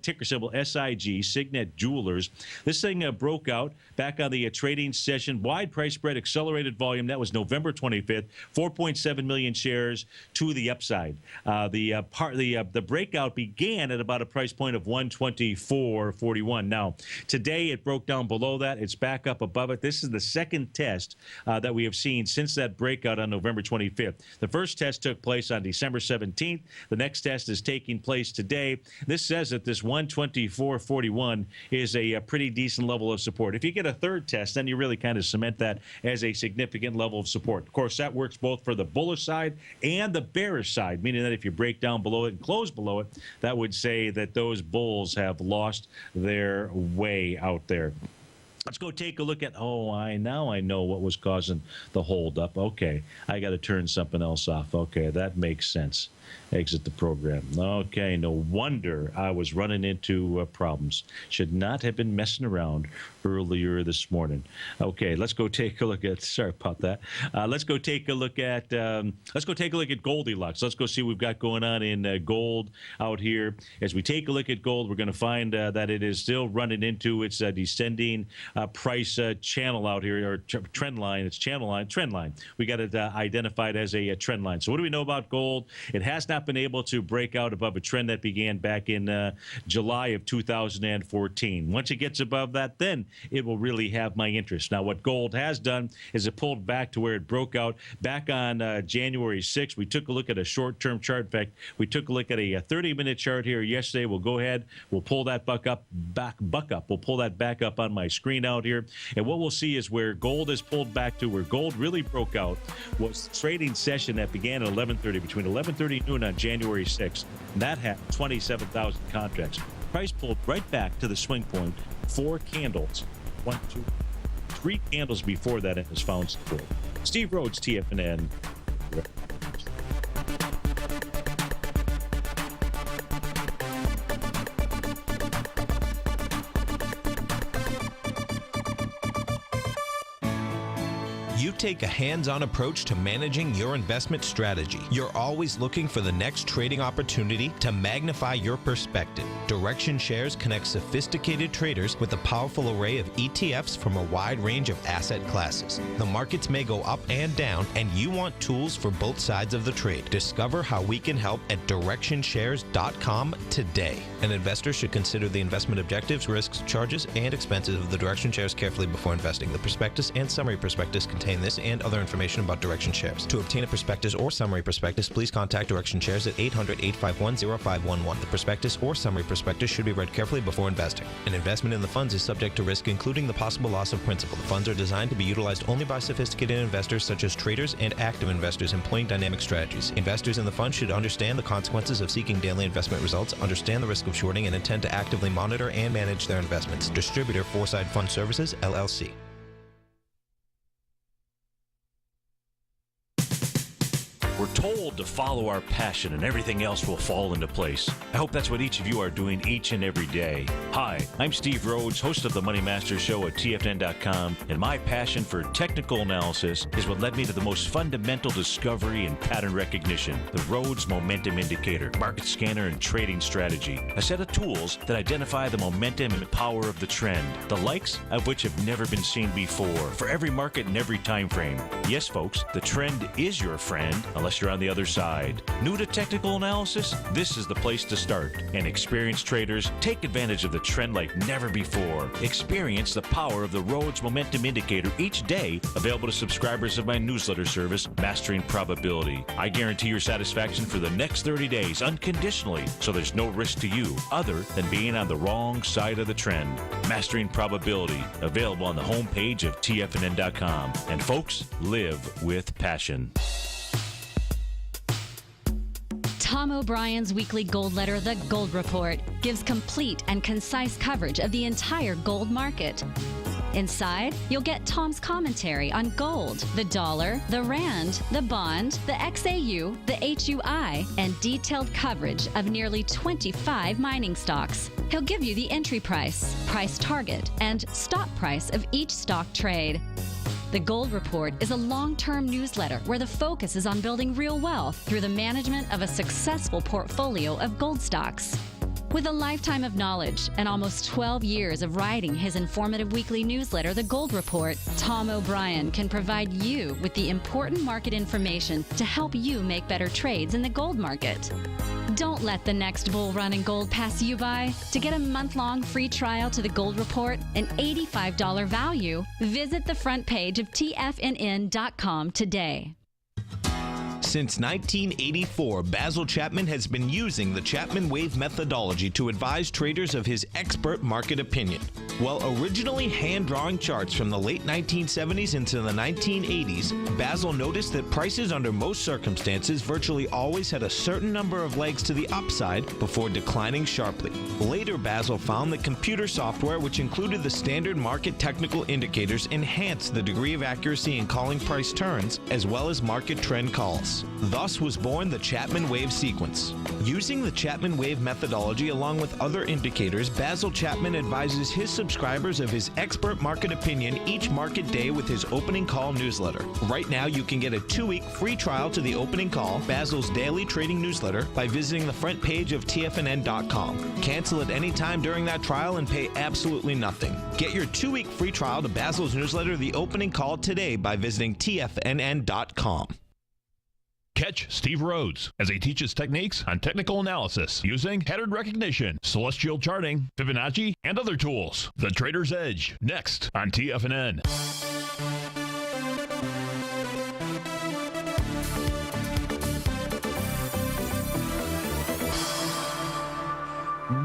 ticker symbol SIG, Signet Jewelers. This thing broke out back on the trading session. Wide price spread, accelerated volume. That was November 25th. 4.7 million shares to the upside. The breakout began at about a price point of 124.41. Now, today it broke down below that. It's back up above it. This is the second test that we have seen since that breakout on November 25th. The first test took place on December 17th. The next test is taking place today. This says that this 124.41 is a pretty decent level of support. If you get a third test, then you really kind of cement that as a significant level of support. Of course, that works both for the bullish side and the bearish side, meaning that if you break down below it and close below it, that would say that those bulls have lost their way out there. Let's go take a look at, now I know what was causing the holdup. Okay, I got to turn something else off. Okay, that makes sense. Exit the program. Okay, no wonder I was running into problems. Should not have been messing around earlier this morning. Okay, let's go take a look at. Sorry about that. Let's go take a look at. Goldilocks. Let's go see what we've got going on in gold out here. As we take a look at gold, we're going to find that it is still running into its descending price channel out here, or trend line. It's channel line, trend line. We got it identified as a trend line. So what do we know about gold? It has not been able to break out above a trend that began back in July of 2014. Once it gets above that, then it will really have my interest. Now, what gold has done is it pulled back to where it broke out back on January 6th. We took a look at a short-term chart. In fact, we took a look at a 30-minute chart here yesterday. We'll go ahead. We'll pull that buck up. We'll pull that back up on my screen out here. And what we'll see is where gold is pulled back to, where gold really broke out, was the trading session that began at 11:30, between 11:30 and noon on January 6th. And that had 27,000 contracts. Price pulled right back to the swing point. 4 candles. 1, 2, 3 candles before that, it was found support. Steve Rhodes, TFNN. You take a hands-on approach to managing your investment strategy. You're always looking for the next trading opportunity to magnify your perspective. Direction Shares connects sophisticated traders with a powerful array of ETFs from a wide range of asset classes. The markets may go up and down, and you want tools for both sides of the trade. Discover how we can help at DirectionShares.com today. An investor should consider the investment objectives, risks, charges, and expenses of the Direction Shares carefully before investing. The prospectus and summary prospectus contain this and other information about Direction Shares. To obtain a prospectus or summary prospectus, please contact Direction Shares at 800-851-0511. The prospectus or summary prospectus should be read carefully before investing. An investment in the funds is subject to risk, including the possible loss of principal. The funds are designed to be utilized only by sophisticated investors such as traders and active investors employing dynamic strategies. Investors in the fund should understand the consequences of seeking daily investment results, understand the risk of shorting, and intend to actively monitor and manage their investments. Distributor, Foreside Fund Services, LLC. We're told to follow our passion and everything else will fall into place. I hope that's what each of you are doing each and every day. Hi, I'm Steve Rhodes, host of the Money Master Show at TFNN.com, and my passion for technical analysis is what led me to the most fundamental discovery in pattern recognition, the Rhodes Momentum Indicator, market scanner, and trading strategy, a set of tools that identify the momentum and power of the trend, the likes of which have never been seen before, for every market and every time frame. Yes, folks, the trend is your friend, unless you're on the other side. New to technical analysis? This is the place to start. And experienced traders take advantage of the trend like never before. Experience the power of the Rhodes Momentum Indicator each day, available to subscribers of my newsletter service, Mastering Probability. I guarantee your satisfaction for the next 30 days unconditionally, so there's no risk to you other than being on the wrong side of the trend. Mastering Probability, available on the homepage of TFNN.com. And folks, live with passion. Tom O'Brien's weekly gold letter, The Gold Report, gives complete and concise coverage of the entire gold market. Inside, you'll get Tom's commentary on gold, the dollar, the rand, the bond, the XAU, the HUI, and detailed coverage of nearly 25 mining stocks. He'll give you the entry price, price target, and stop price of each stock trade. The Gold Report is a long-term newsletter where the focus is on building real wealth through the management of a successful portfolio of gold stocks. With a lifetime of knowledge and almost 12 years of writing his informative weekly newsletter, The Gold Report, Tom O'Brien can provide you with the important market information to help you make better trades in the gold market. Don't let the next bull run in gold pass you by. To get a month-long free trial to The Gold Report, an $85 value, visit the front page of TFNN.com today. Since 1984, Basil Chapman has been using the Chapman Wave methodology to advise traders of his expert market opinion. While originally hand-drawing charts from the late 1970s into the 1980s, Basil noticed that prices under most circumstances virtually always had a certain number of legs to the upside before declining sharply. Later, Basil found that computer software, which included the standard market technical indicators, enhanced the degree of accuracy in calling price turns, as well as market trend calls. Thus was born the Chapman Wave sequence. Using the Chapman Wave methodology along with other indicators, Basil Chapman advises his subscribers of his expert market opinion each market day with his opening call newsletter. Right now, you can get a 2-week free trial to the opening call, Basil's daily trading newsletter, by visiting the front page of TFNN.com. Cancel at any time during that trial and pay absolutely nothing. Get your 2-week free trial to Basil's newsletter, The Opening Call, today by visiting TFNN.com. Catch Steve Rhodes as he teaches techniques on technical analysis using pattern recognition, celestial charting, Fibonacci, and other tools. The Trader's Edge, next on TFNN.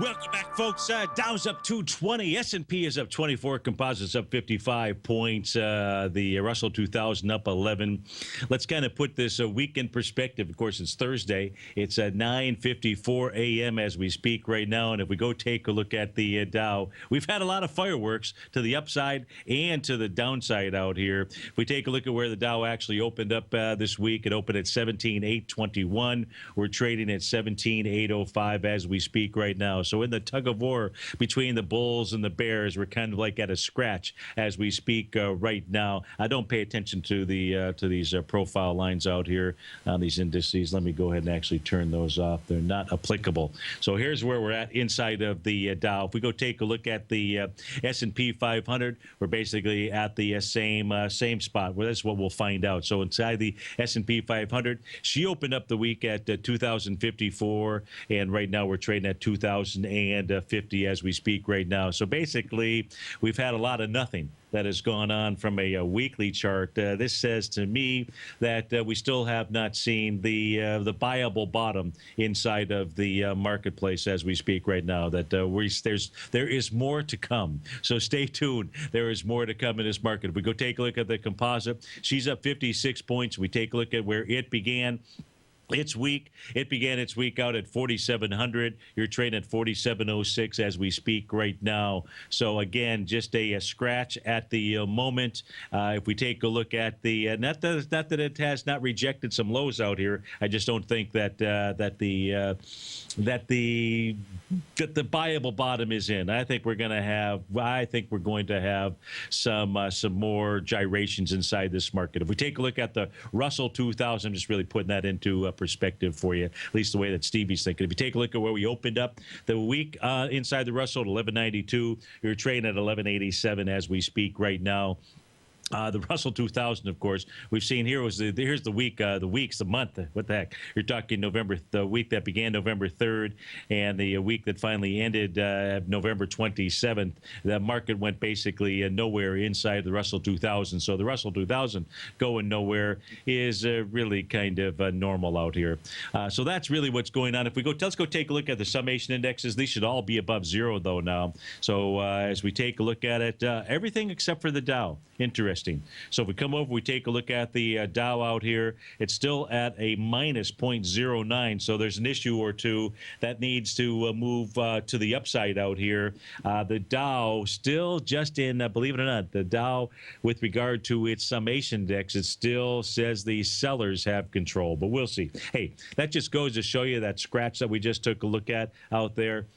Welcome back, folks. Dow's up 220. S&P is up 24. Composites up 55 points. The Russell 2000 up 11. Let's kind of put this week in perspective. Of course, it's Thursday. It's at 9:54 a.m. as we speak right now. And if we go take a look at the Dow, we've had a lot of fireworks to the upside and to the downside out here. If we take a look at where the Dow actually opened up this week, it opened at 17,821. We're trading at 17,805 as we speak right now. So in the tug of war between the bulls and the bears, we're kind of like at a scratch as we speak right now. I don't pay attention to these profile lines out here on these indices. Let me go ahead and actually turn those off. They're not applicable. So here's where we're at inside of the Dow. If we go take a look at the S&P 500, we're basically at the same spot. Well, that's what we'll find out. So inside the S&P 500, she opened up the week at 2,054, and right now we're trading at 2,050 as we speak right now. So basically, we've had a lot of nothing that has gone on from a weekly chart. This says to me that we still have not seen the buyable bottom inside of the marketplace as we speak right now. That there is more to come. So stay tuned. There is more to come in this market. If we go take a look at the composite, she's up 56 points. We take a look at where it began. Its week, it began its week out at 4,700. You're trading at 4,706 as we speak right now. So again, just a scratch at the moment. If we take a look at the not that it has not rejected some lows out here. I just don't think that the buyable bottom is in. I think we're going to have some more gyrations inside this market. If we take a look at the Russell 2000, I'm just really putting that into perspective for you, at least the way that Stevie's thinking. If you take a look at where we opened up the week inside the Russell at 1192, you're trading at 1187 as we speak right now. The Russell 2000, of course, we've seen here here's the week, the month. What the heck? You're talking the week that began November 3rd, and the week that finally ended November 27th. The market went basically nowhere inside the Russell 2000. So the Russell 2000 going nowhere is really kind of normal out here. So that's really what's going on. If we let's go take a look at the summation indexes. These should all be above zero though now. So as we take a look at it, everything except for the Dow. Interesting. So if we come over, we take a look at the Dow out here. It's still at a minus 0.09. So there's an issue or two that needs to move to the upside out here. The Dow still just in, believe it or not, the Dow with regard to its summation index, it still says the sellers have control. But we'll see. Hey, that just goes to show you that scratch that we just took a look at out there.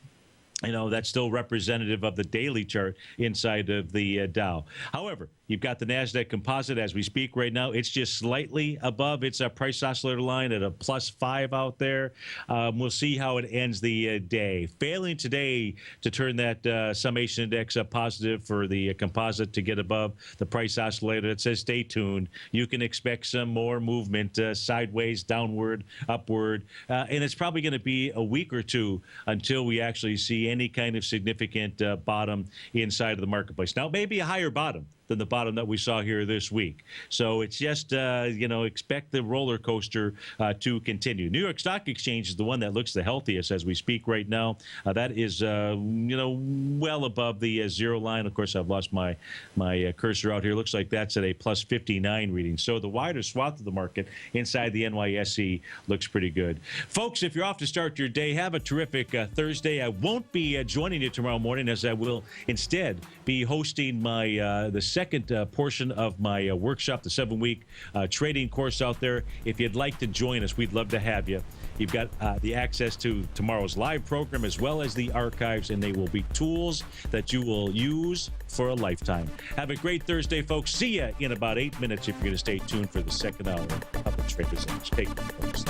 That's still representative of the daily chart inside of the Dow. However, you've got the NASDAQ composite as we speak right now. It's just slightly above its price oscillator line at a +5 out there. We'll see how it ends the day. Failing today to turn that summation index up positive for the composite to get above the price oscillator, it says stay tuned. You can expect some more movement sideways, downward, upward. And it's probably going to be a week or two until we actually see any kind of significant bottom inside of the marketplace. Now, maybe a higher bottom than the bottom that we saw here this week. So it's just, expect the roller coaster to continue. New York Stock Exchange is the one that looks the healthiest as we speak right now. That is, well above the zero line. Of course, I've lost my cursor out here. Looks like that's at a +59 reading. So the wider swath of the market inside the NYSE looks pretty good. Folks, if you're off to start your day, have a terrific Thursday. I won't be joining you tomorrow morning, as I will instead be hosting my the second portion of my workshop, the 7-week trading course out there. If you'd like to join us, we'd love to have you. You've got the access to tomorrow's live program as well as the archives, and they will be tools that you will use for a lifetime. Have a great Thursday, folks. See you in about 8 minutes if you're going to stay tuned for the second hour of the Traders Edge. Take care, folks.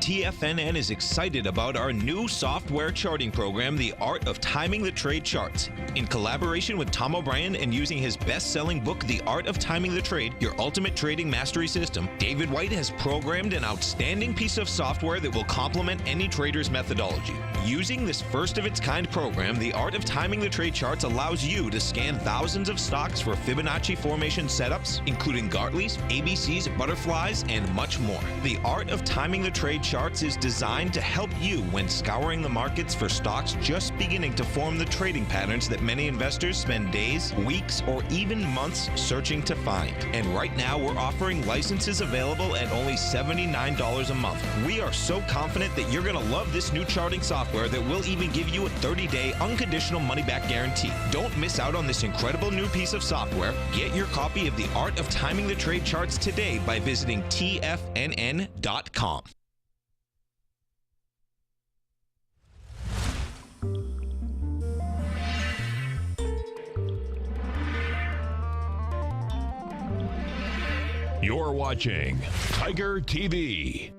TFNN is excited about our new software charting program, The Art of Timing the Trade Charts. In collaboration with Tom O'Brien and using his best-selling book, The Art of Timing the Trade, Your Ultimate Trading Mastery System, David White has programmed an outstanding piece of software that will complement any trader's methodology. Using this first-of-its-kind program, The Art of Timing the Trade charts allows you to scan thousands of stocks for Fibonacci formation setups, including Gartley's, ABC's, butterflies, and much more. The Art of Timing the Trade charts is designed to help you when scouring the markets for stocks just beginning to form the trading patterns that many investors spend days, weeks, or even months searching to find. And right now, we're offering licenses available at only $79 a month. We are so confident that you're going to love this new charting software that will even give you a 30-day unconditional money-back guarantee. Don't miss out on this incredible new piece of software. Get your copy of The Art of Timing the Trade charts today by visiting TFNN.com. You're watching Tiger TV.